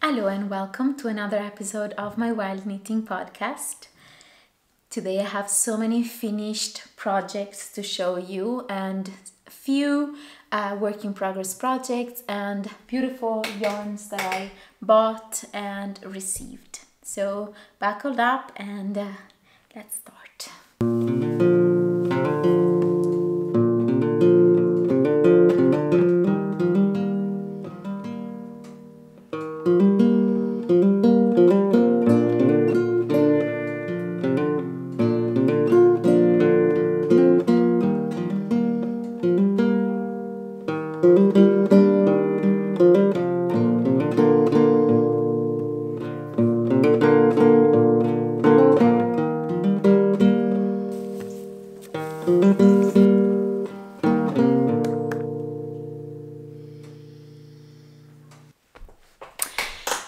Hello and welcome to another episode of my Wild Knitting podcast. Today I have so many finished projects to show you and a few work in progress projects and beautiful yarns that I bought and received. So buckle up and let's start.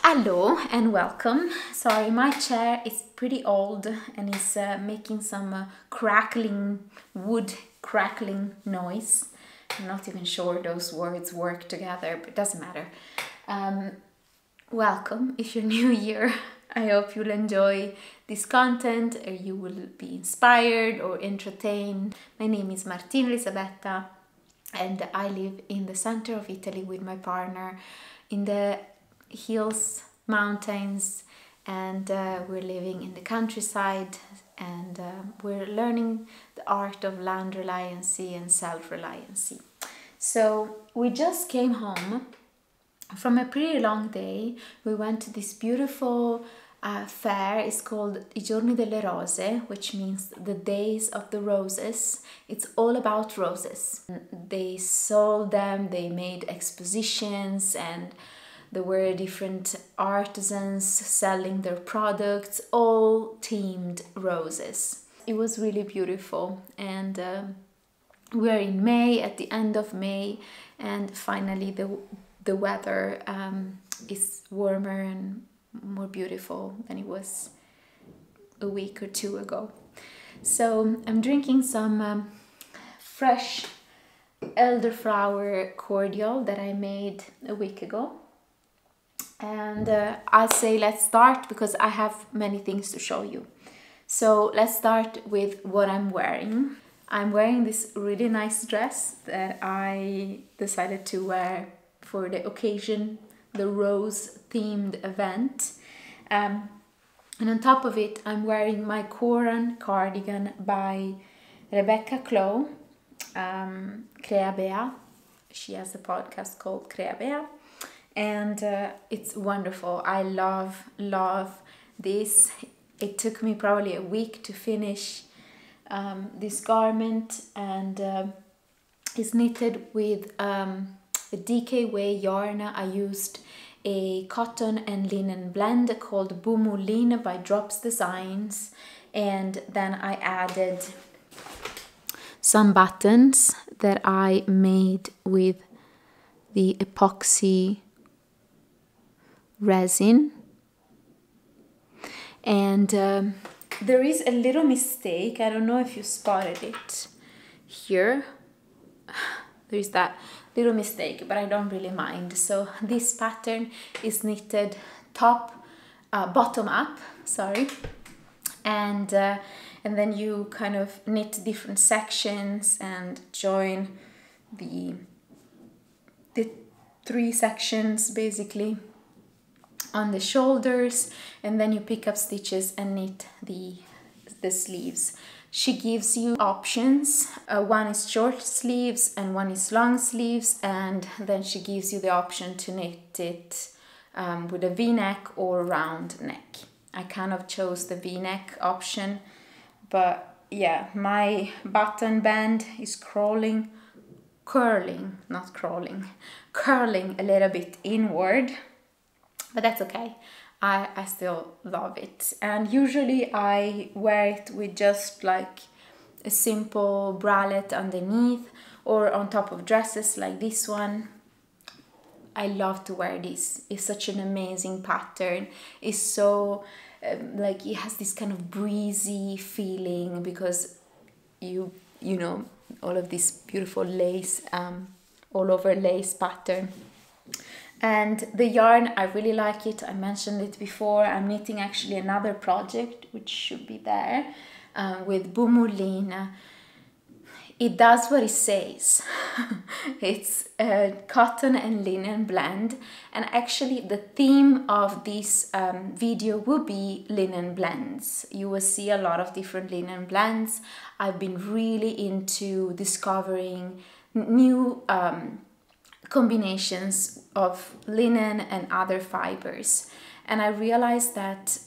Hello and welcome. Sorry, my chair is pretty old and is making some wood crackling noise. I'm not even sure those words work together, but it doesn't matter. Welcome if you're new here. I hope you'll enjoy this content or you will be inspired or entertained. My name is Martina Elisabetta and I live in the center of Italy with my partner in the hills, mountains, and we're living in the countryside, and we're learning the art of land reliancy and self-reliancy. So we just came home from a pretty long day. We went to this beautiful fair. It's called I Giorni delle Rose, which means the days of the roses. It's all about roses. They sold them, they made expositions, and there were different artisans selling their products, all themed roses. It was really beautiful, and we're in May, at the end of May, and finally the weather is warmer and more beautiful than it was a week or two ago. So I'm drinking some fresh elderflower cordial that I made a week ago. And I'll say let's start because I have many things to show you. So let's start with what I'm wearing. I'm wearing this really nice dress that I decided to wear for the occasion, the rose themed event. And on top of it, I'm wearing my Corran cardigan by Clow, Crea Bea. She has a podcast called Crea Bea. And it's wonderful. I love this. It took me probably a week to finish this garment, and it's knitted with a DK yarn. I used a cotton and linen blend called Bumulin by Drops Designs, and then I added some buttons that I made with the epoxy resin. And there is a little mistake. I don't know if you spotted it here. There is that little mistake, but I don't really mind. So this pattern is knitted bottom up, sorry, and then you kind of knit different sections and join the three sections basically on the shoulders, and then you pick up stitches and knit the sleeves. She gives you options. One is short sleeves and one is long sleeves, and then she gives you the option to knit it with a V-neck or round neck. I kind of chose the V-neck option, but yeah, my button band is curling a little bit inward. But that's okay, I still love it. And usually I wear it with just like a simple bralette underneath or on top of dresses like this one. I love to wear this. It's such an amazing pattern. It's so like it has this kind of breezy feeling because you know all of this beautiful lace all over lace pattern. And the yarn, I really like it. I mentioned it before. I'm knitting actually another project, which should be there, with Bumulin. It does what it says. It's a cotton and linen blend. And actually the theme of this video will be linen blends. You will see a lot of different linen blends. I've been really into discovering new combinations of linen and other fibers. And I realized that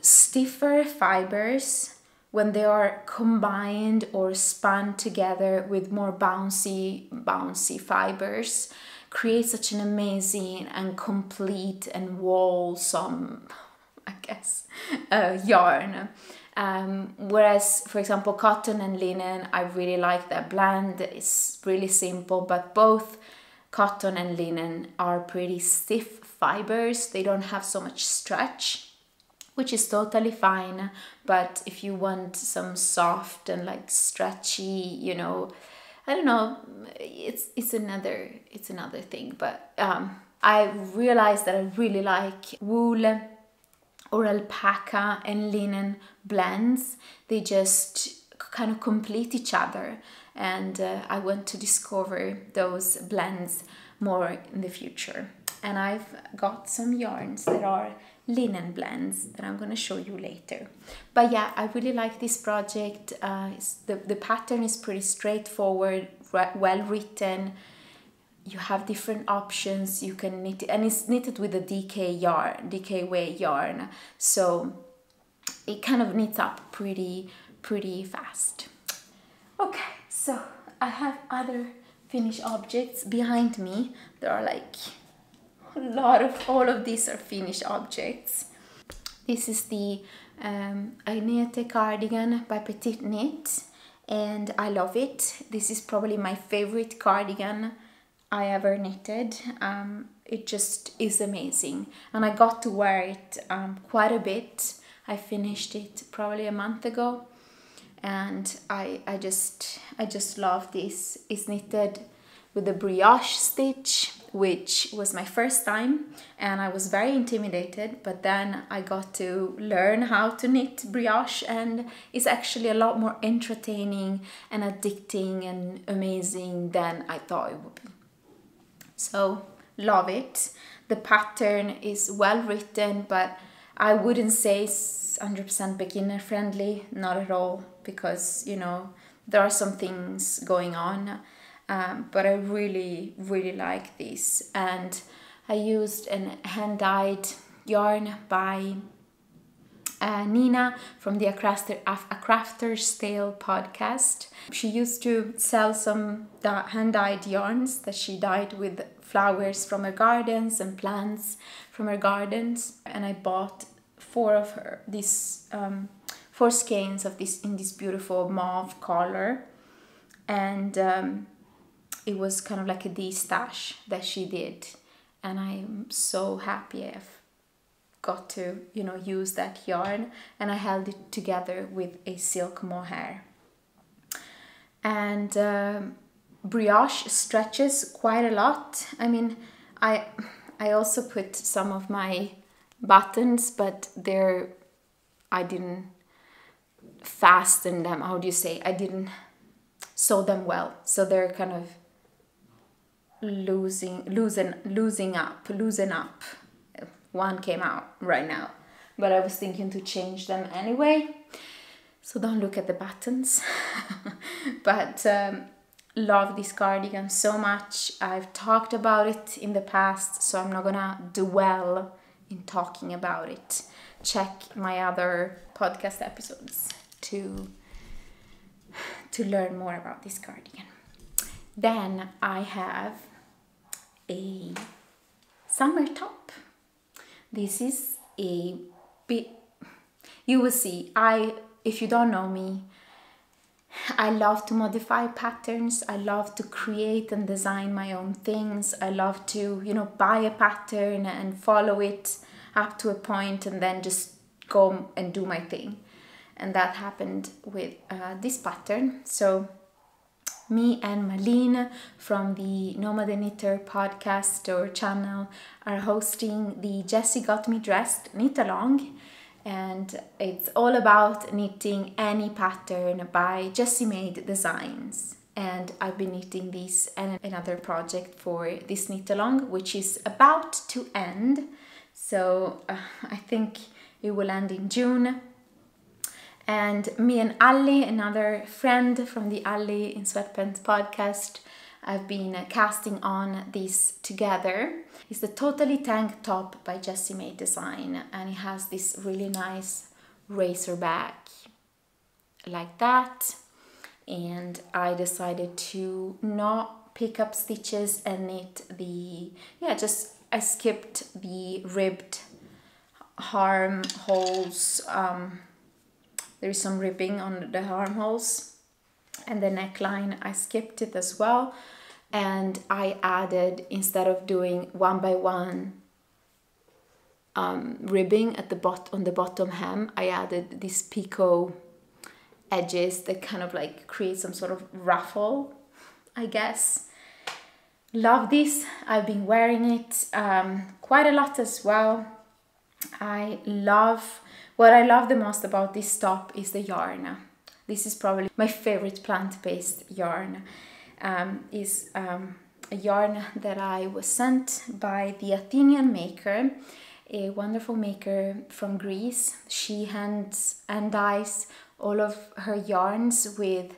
stiffer fibers, when they are combined or spun together with more bouncy fibers, create such an amazing and complete and wholesome, I guess, yarn. Whereas, for example, cotton and linen, I really like that blend. It's really simple, but both cotton and linen are pretty stiff fibers. They don't have so much stretch, which is totally fine. But if you want some soft and like stretchy, you know, I don't know, it's another thing. But I realized that I really like wool or alpaca and linen blends. They just kind of complete each other, and I want to discover those blends more in the future. And I've got some yarns that are linen blends that I'm going to show you later. But yeah, I really like this project. The pattern is pretty straightforward, well written. You have different options. You can knit it, and it's knitted with a DK way yarn, so it kind of knits up pretty fast. Okay, so I have other finished objects behind me. There are like a lot of, all of these are finished objects. This is the Agnete cardigan by PetiteKnit, and I love it. This is probably my favorite cardigan I ever knitted. It just is amazing, and I got to wear it quite a bit. I finished it probably a month ago, and I just love this. It's knitted with a brioche stitch, which was my first time, and I was very intimidated, but then I got to learn how to knit brioche, and it's actually a lot more entertaining and addicting and amazing than I thought it would be. So love it. The pattern is well written, but I wouldn't say it's 100% beginner friendly, not at all, because you know there are some things going on. But I really like this, and I used a hand-dyed yarn by Nina from the A Crafter's Tale podcast. She used to sell some hand-dyed yarns that she dyed with flowers from her gardens and plants from her gardens, and I bought 4 of her, these 4 skeins of this in this beautiful mauve color, and it was kind of like a de-stash that she did, and I'm so happy I've got to, you know, use that yarn, and I held it together with a silk mohair. And brioche stretches quite a lot. I mean, I also put some of my buttons, but I didn't fasten them, how do you say, I didn't sew them well, so they're kind of loosen up. One came out right now, but I was thinking to change them anyway, so don't look at the buttons. But love this cardigan so much. I've talked about it in the past, so I'm not gonna dwell in talking about it. Check my other podcast episodes to learn more about this cardigan. Then I have a summer top. This is a bit, you will see, if you don't know me, I love to modify patterns. I love to create and design my own things. I love to, you know, buy a pattern and follow it up to a point and then just go and do my thing. And that happened with this pattern. So me and Malene from the Nomad Knitter podcast or channel are hosting the Jessie Got Me Dressed knit along, and it's all about knitting any pattern by Jessie Maed Designs. And I've been knitting this and another project for this knit along, which is about to end. So I think it will end in June. And me and Ali, another friend from the Ali in Sweatpants podcast, I've been casting on this together. It's the Totally Tank Top by Jessie Maed Design, and it has this really nice racer back like that. And I decided to not pick up stitches and knit I skipped the ribbed armholes. There is some ribbing on the armholes, and the neckline, I skipped it as well. And I added, instead of doing 1 by 1 ribbing at on the bottom hem, I added these picot edges that kind of like create some sort of ruffle, I guess. Love this. I've been wearing it quite a lot as well. What I love the most about this top is the yarn. This is probably my favorite plant-based yarn. Is a yarn that I was sent by the Athenian Maker, a wonderful maker from Greece. She hands and dyes all of her yarns with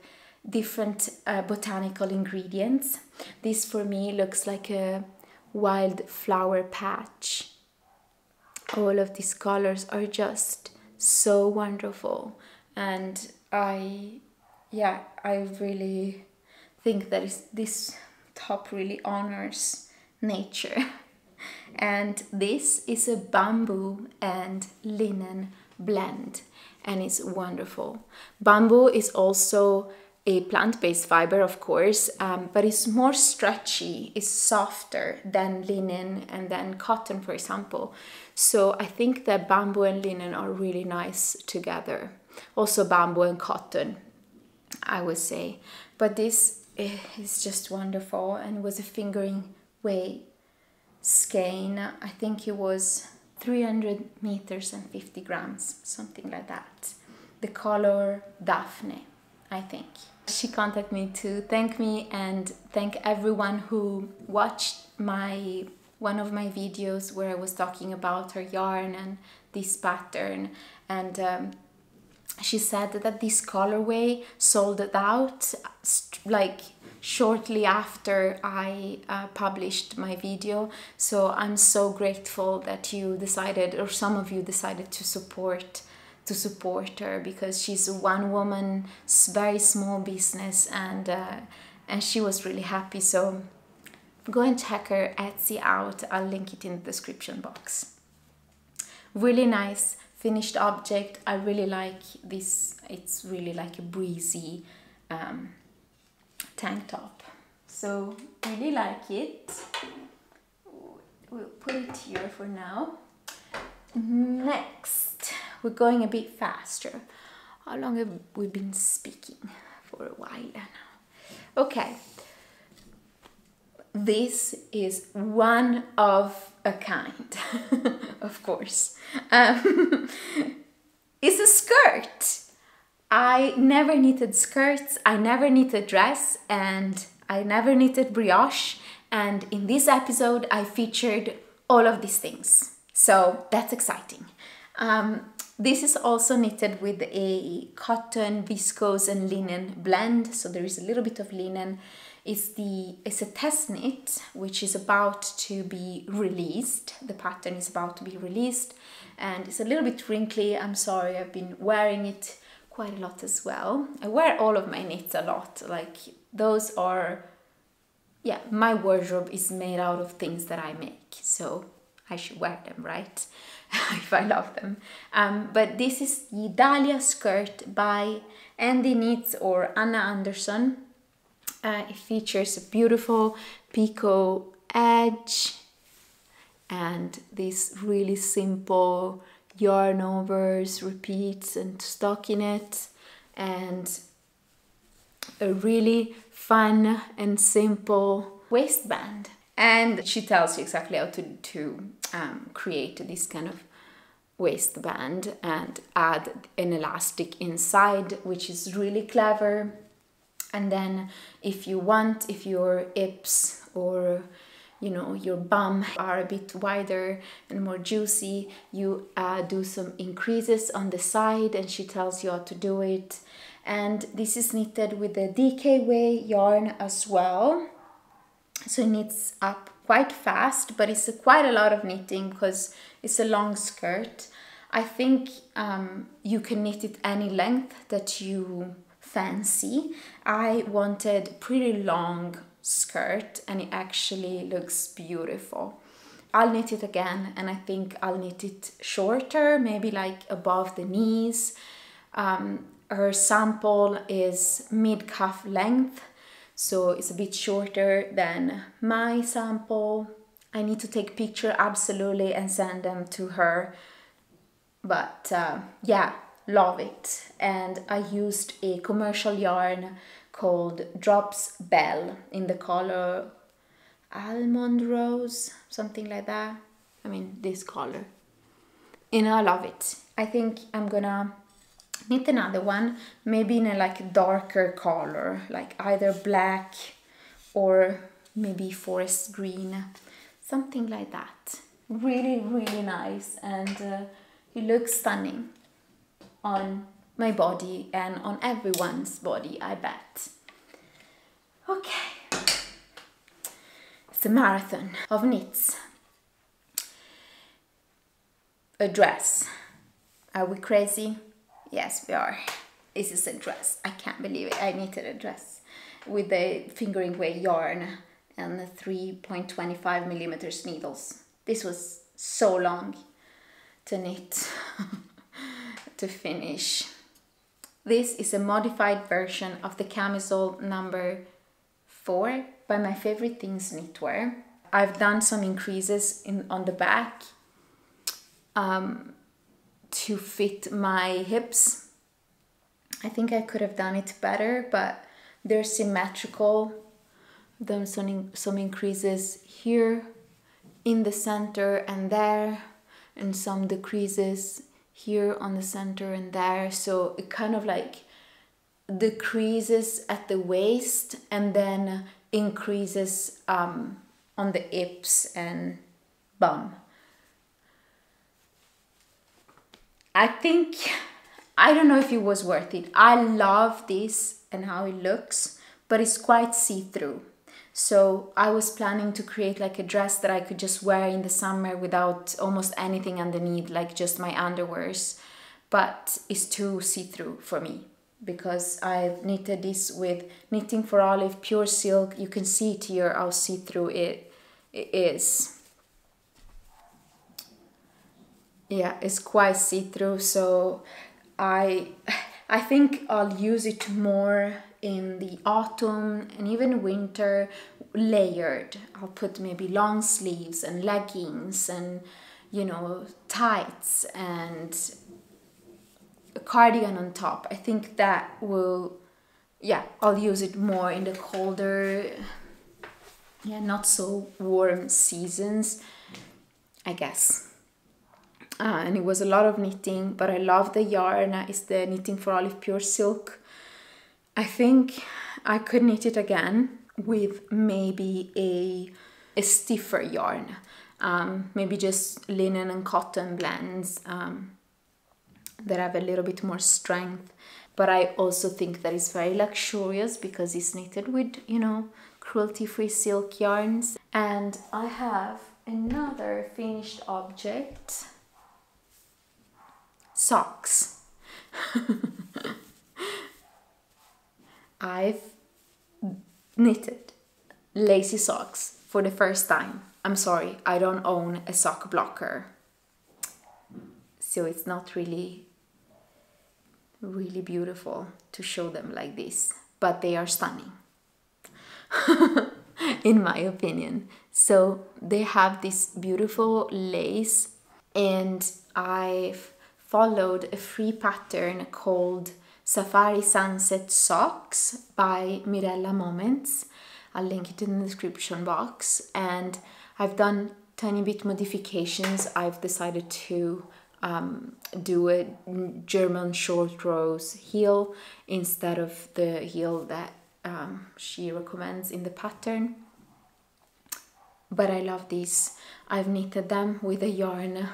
different botanical ingredients. This for me looks like a wild flower patch. All of these colors are just so wonderful, and I really think that this top really honors nature. And this is a bamboo and linen blend, and it's wonderful. Bamboo is also a plant-based fiber, of course, but it's more stretchy, it's softer than linen and then cotton, for example. So I think that bamboo and linen are really nice together. Also bamboo and cotton, I would say. But this is just wonderful, and it was a fingering weight skein. I think it was 300 meters and 50 grams, something like that. The color Daphne, I think. She contacted me to thank me and thank everyone who watched one of my videos where I was talking about her yarn and this pattern. And she said that this colorway sold out like shortly after I published my video. So I'm so grateful that you decided, or some of you decided, to support her, because she's a one-woman, very small business, and she was really happy. So go and check her Etsy out. I'll link it in the description box. Really nice finished object. I really like this. It's really like a breezy tank top. So really like it. We'll put it here for now. Next, we're going a bit faster. How long have we been speaking? For a while now. Okay. This is one of a kind, of course. It's a skirt. I never knitted skirts, I never knitted dress, and I never knitted brioche. And in this episode, I featured all of these things. So that's exciting. This is also knitted with a cotton, viscose and linen blend. So there is a little bit of linen. It's a test knit, which is about to be released. The pattern is about to be released, and it's a little bit wrinkly. I'm sorry, I've been wearing it quite a lot as well. I wear all of my knits a lot. Like, those are, yeah, my wardrobe is made out of things that I make, so I should wear them, right? If I love them. But this is the Dahlia Skirt by Andy Knits or Anna Andersson. It features a beautiful picot edge and these really simple yarn overs, repeats and stockinette, and a really fun and simple waistband. And she tells you exactly how to create this kind of waistband and add an elastic inside, which is really clever. And then if you want, if your hips or your bum are a bit wider and more juicy, you do some increases on the side, and she tells you how to do it. And this is knitted with the DK yarn as well, so it knits up quite fast, but it's quite a lot of knitting because it's a long skirt. I think you can knit it any length that you fancy. I wanted pretty long skirt and it actually looks beautiful. I'll knit it again, and I think I'll knit it shorter, maybe like above the knees. Her sample is mid-calf length, so it's a bit shorter than my sample. I need to take picture absolutely and send them to her, but yeah, love it. And I used a commercial yarn called Drops Belle in the color Almond Rose, something like that. I mean, this color. And I love it. I think I'm gonna knit another one, maybe in a like darker color, like either black or maybe forest green, something like that. Really, really nice, and it looks stunning on my body and on everyone's body, I bet. Okay, it's a marathon of knits. A dress. Are we crazy? Yes, we are. This is a dress. I can't believe it. I knitted a dress with the fingering weight yarn and the 3.25 millimeters needles. This was so long to knit, to finish. This is a modified version of the camisole number 4 by My Favorite Things Knitwear. I've done some increases on the back to fit my hips. I think I could have done it better, but they're symmetrical. Done some increases here in the center and there, and some decreases here on the center and there. So it kind of like decreases at the waist and then increases on the hips and bum. I don't know if it was worth it. I love this and how it looks, but it's quite see-through. So I was planning to create like a dress that I could just wear in the summer without almost anything underneath, like just my underwears. But it's too see-through for me because I've knitted this with Knitting for Olive pure silk. You can see it here how see-through it is. Yeah, it's quite see-through, so I think I'll use it more in the autumn and even winter, layered. I'll put maybe long sleeves and leggings and, tights and a cardigan on top. I think that will, yeah, I'll use it more in the colder, not so warm seasons, I guess. And it was a lot of knitting, but I love the yarn. It's the Knitting for Olive pure silk. I think I could knit it again with maybe a stiffer yarn, maybe just linen and cotton blends that have a little bit more strength. But I also think that it's very luxurious because it's knitted with, cruelty-free silk yarns. And I have another finished object. Socks. I've knitted lacy socks for the first time. I'm sorry, I don't own a sock blocker, so it's not really beautiful to show them like this, but they are stunning in my opinion. So they have this beautiful lace, and I've followed a free pattern called Safari Sunset Socks by Mirella Moments. I'll link it in the description box. And I've done tiny bit modifications. I've decided to do a German short rose heel instead of the heel that she recommends in the pattern. But I love these. I've knitted them with a yarn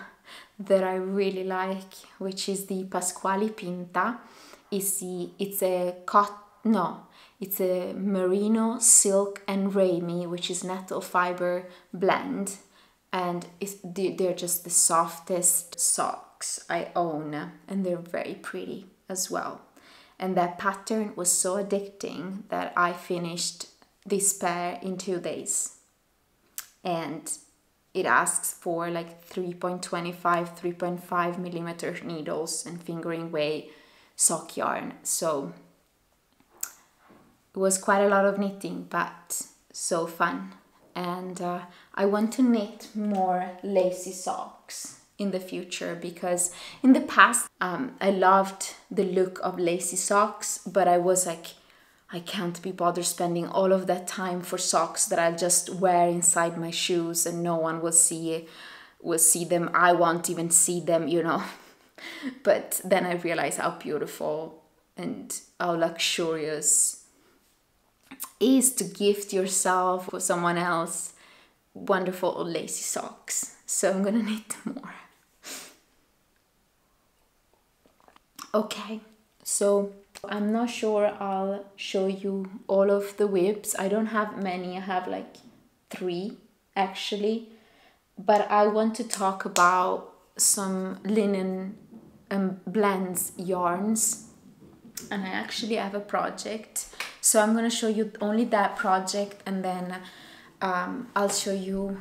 that I really like, which is the Pasquali Pinta. It's a merino, silk and rami, which is nettle fiber blend, and they're just the softest socks I own, and they're very pretty as well. And that pattern was so addicting that I finished this pair in 2 days. And it asks for like 3.25 millimeter needles and fingering weight sock yarn. So it was quite a lot of knitting, but so fun. And I want to knit more lacy socks in the future, because in the past I loved the look of lacy socks, but I was like, I can't be bothered spending all of that time for socks that I'll just wear inside my shoes and no one will see them. I won't even see them, you know. But then I realized how beautiful and how luxurious it is to gift yourself or someone else wonderful lacy socks. So I'm gonna knit more. Okay, so I'm not sure I'll show you all of the whips. I don't have many, I have like 3 actually. But I want to talk about some linen blends yarns. And I actually have a project. So I'm gonna show you only that project, and then I'll show you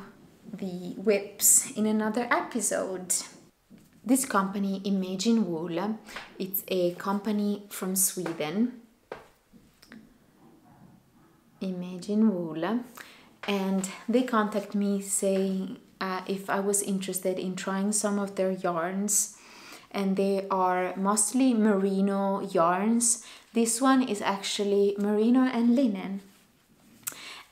the whips in another episode. This company, Imagine Wool, it's a company from Sweden. Imagine Wool. And they contacted me saying if I was interested in trying some of their yarns. And they are mostly merino yarns. This one is actually merino and linen.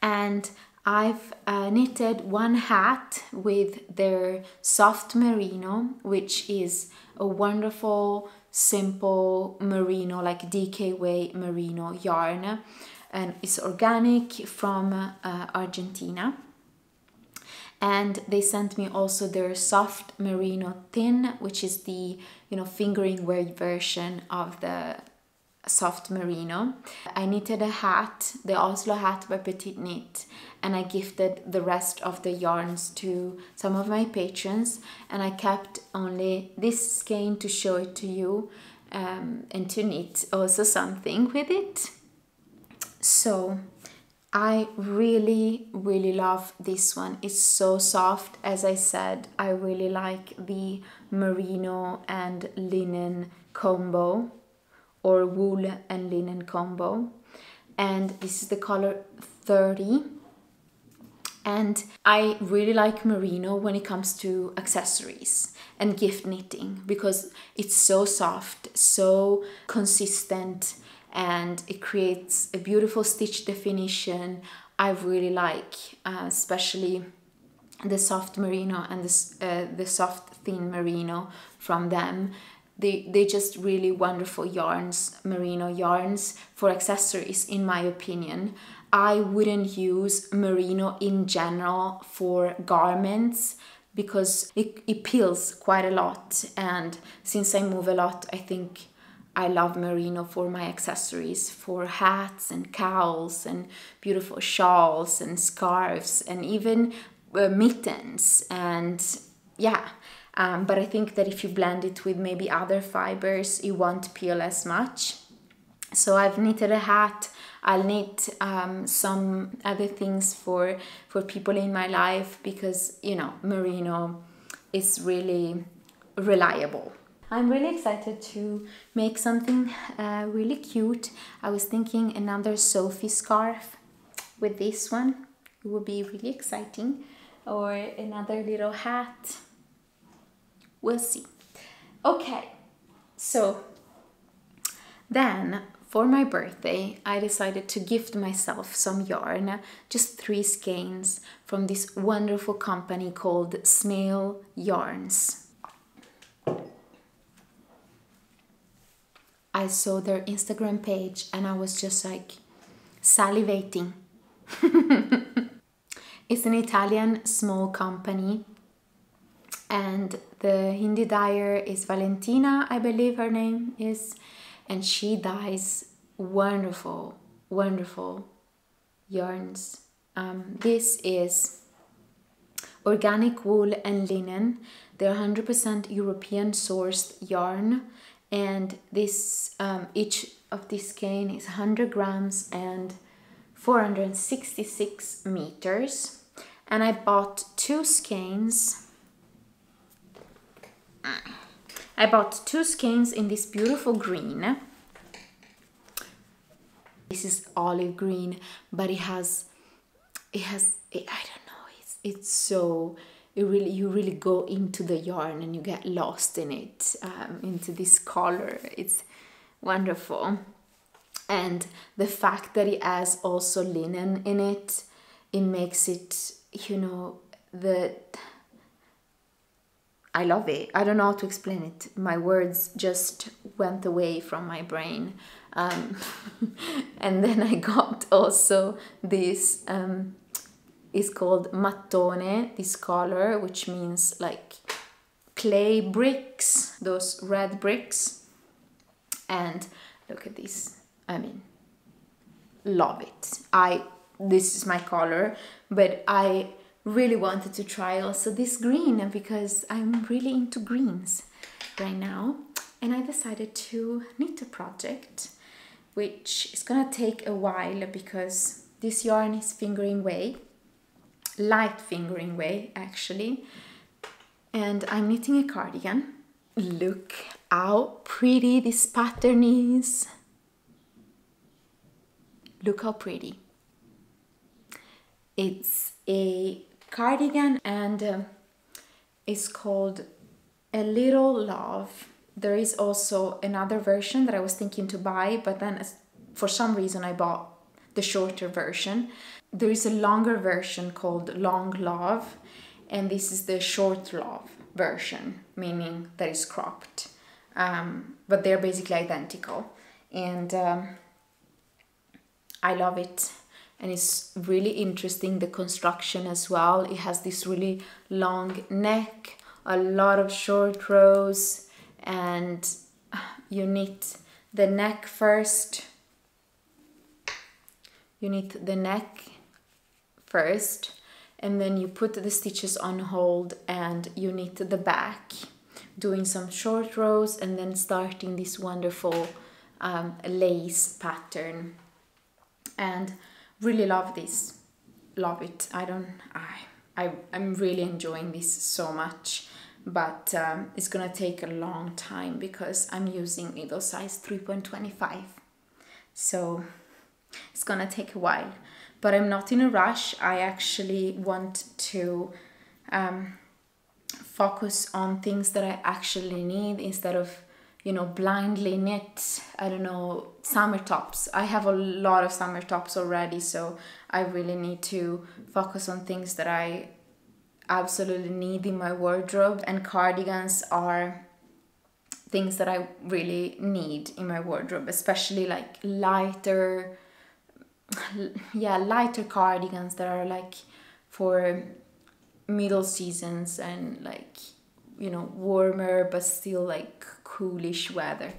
And I've knitted one hat with their soft merino, which is a wonderful, simple merino, like DK way merino yarn. And it's organic from Argentina. And they sent me also their soft merino thin, which is the, you know, fingering wear version of the soft merino. I knitted a hat, the Oslo hat by PetiteKnit, and I gifted the rest of the yarns to some of my patrons, and I kept only this skein to show it to you and to knit also something with it. So I really love this one. It's so soft. As I said, I really like the merino and linen combo, or wool and linen combo. And this is the color 30. And I really like merino when it comes to accessories and gift knitting, because it's so soft, so consistent, and it creates a beautiful stitch definition. I really like especially the soft merino and the soft thin merino from them. They just really wonderful yarns, merino yarns for accessories, in my opinion. I wouldn't use merino in general for garments because it peels quite a lot, and since I move a lot, I think I love merino for my accessories, for hats and cowls and beautiful shawls and scarves and even mittens, and yeah. But I think that if you blend it with maybe other fibers, it won't peel as much. So I've knitted a hat. I'll knit some other things for people in my life, because, you know, merino is really reliable. I'm really excited to make something really cute. I was thinking another Sophie scarf with this one. It would be really exciting. Or another little hat. We'll see. Okay, so Then for my birthday, I decided to gift myself some yarn, just 3 skeins from this wonderful company called Snail Yarns. I saw their Instagram page and I was just like salivating. It's an Italian small company, and the Hindi dyer is Valentina, I believe her name is, and she dyes wonderful, wonderful yarns. This is organic wool and linen. They're 100% European sourced yarn, and this each of this skein is 100 grams and 466 meters. And I bought 2 skeins. I bought 2 skeins in this beautiful green. This is olive green, but I don't know, it's so, you really go into the yarn and you get lost in it, into this color. It's wonderful. And the fact that it has also linen in it, it makes it, you know, I love it. I don't know how to explain it. My words just went away from my brain. And then I got also this, it's called mattone, this color, which means like clay bricks, those red bricks. And look at this. I mean, love it. This is my color, but I really wanted to try also this green because I'm really into greens right now. And I decided to knit a project, which is gonna take a while because this yarn is fingering way, light fingering way actually. And I'm knitting a cardigan. Look how pretty this pattern is. Look how pretty. It's a cardigan and it's called A Little Love. There is also another version that I was thinking to buy, but then for some reason I bought the shorter version. There is a longer version called Long Love, and this is the short love version, meaning that it's cropped. But they're basically identical. And I love it. And it's really interesting, the construction as well. It has this really long neck, a lot of short rows, and you knit the neck first. You knit the neck first, and then you put the stitches on hold and you knit the back, doing some short rows and then starting this wonderful lace pattern. And really love this, love it. I'm really enjoying this so much, but it's gonna take a long time because I'm using needle size 3.25, so it's gonna take a while, but I'm not in a rush. I actually want to focus on things that I actually need instead of, you know, blindly knit, I don't know, summer tops. I have a lot of summer tops already, so I really need to focus on things that I absolutely need in my wardrobe, and cardigans are things that I really need in my wardrobe, especially like lighter cardigans that are like for middle seasons and like, you know, warmer but still like coolish weather.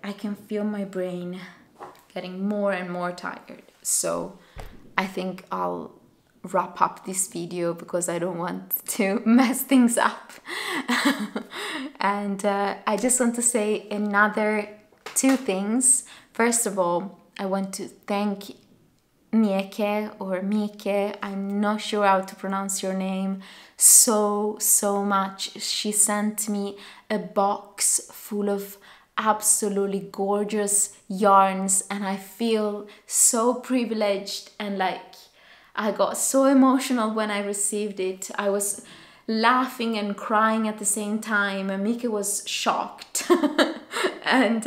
I can feel my brain getting more and more tired, so I think I'll wrap up this video because I don't want to mess things up. And I just want to say another 2 things. First of all, I want to thank Mieke or Mieke, I'm not sure how to pronounce your name, so much. She sent me a box full of absolutely gorgeous yarns, and I feel so privileged, and like I got so emotional when I received it. I was laughing and crying at the same time, and Mieke was shocked And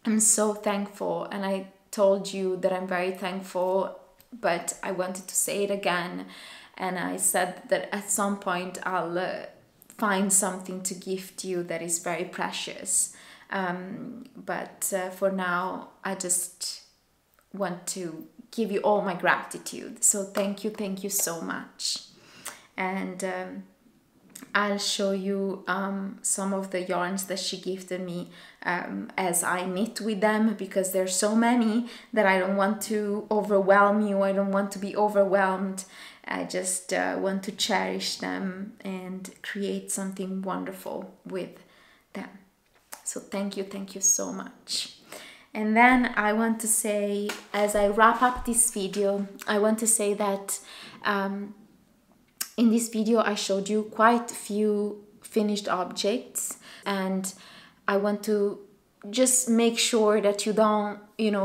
I'm so thankful, and I told you that I'm very thankful, but I wanted to say it again. And I said that at some point I'll find something to gift you that is very precious. But for now, I just want to give you all my gratitude. So thank you so much. And I'll show you some of the yarns that she gifted me as I knit with them, because there's so many that I don't want to overwhelm you. I don't want to be overwhelmed. I just want to cherish them and create something wonderful with them. So thank you so much. And then I want to say, as I wrap up this video, I want to say that in this video I showed you quite a few finished objects, and I want to just make sure that you don't,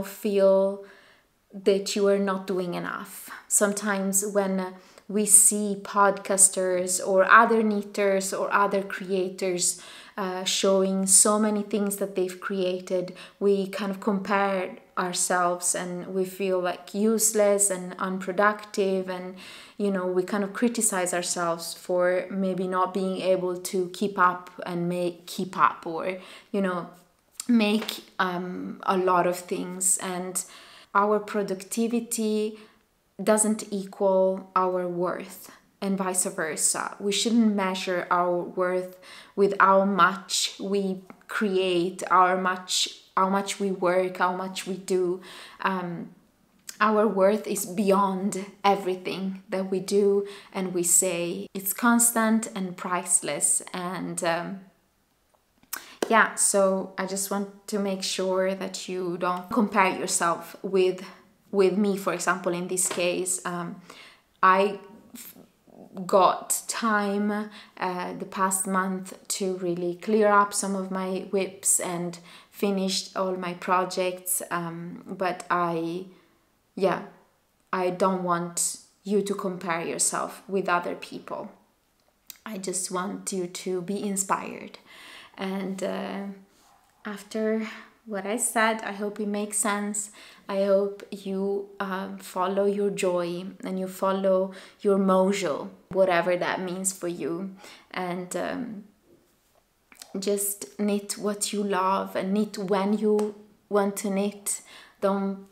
feel that you are not doing enough. Sometimes when we see podcasters or other knitters or other creators showing so many things that they've created, we kind of compare ourselves and we feel like useless and unproductive, and we kind of criticize ourselves for maybe not being able to keep up and keep up or make a lot of things, and our productivity doesn't equal our worth, and vice versa. We shouldn't measure our worth with how much we create, how much we work, how much we do. Our worth is beyond everything that we do and we say. It's constant and priceless. And yeah, so I just want to make sure that you don't compare yourself with me. For example, in this case, I got time the past month to really clear up some of my whips and finished all my projects, but I don't want you to compare yourself with other people. I just want you to be inspired. And after what I said, I hope it makes sense. I hope you follow your joy and you follow your mojo, whatever that means for you. And just knit what you love and knit when you want to knit. Don't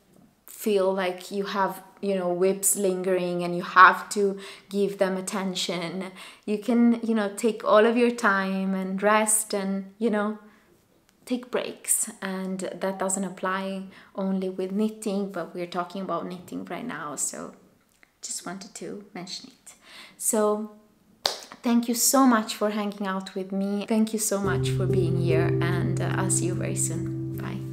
feel like you have whips lingering and you have to give them attention. You can take all of your time and rest and take breaks. And that doesn't apply only with knitting, but we're talking about knitting right now, so just wanted to mention it. So thank you so much for hanging out with me. Thank you so much for being here, and I'll see you very soon. Bye.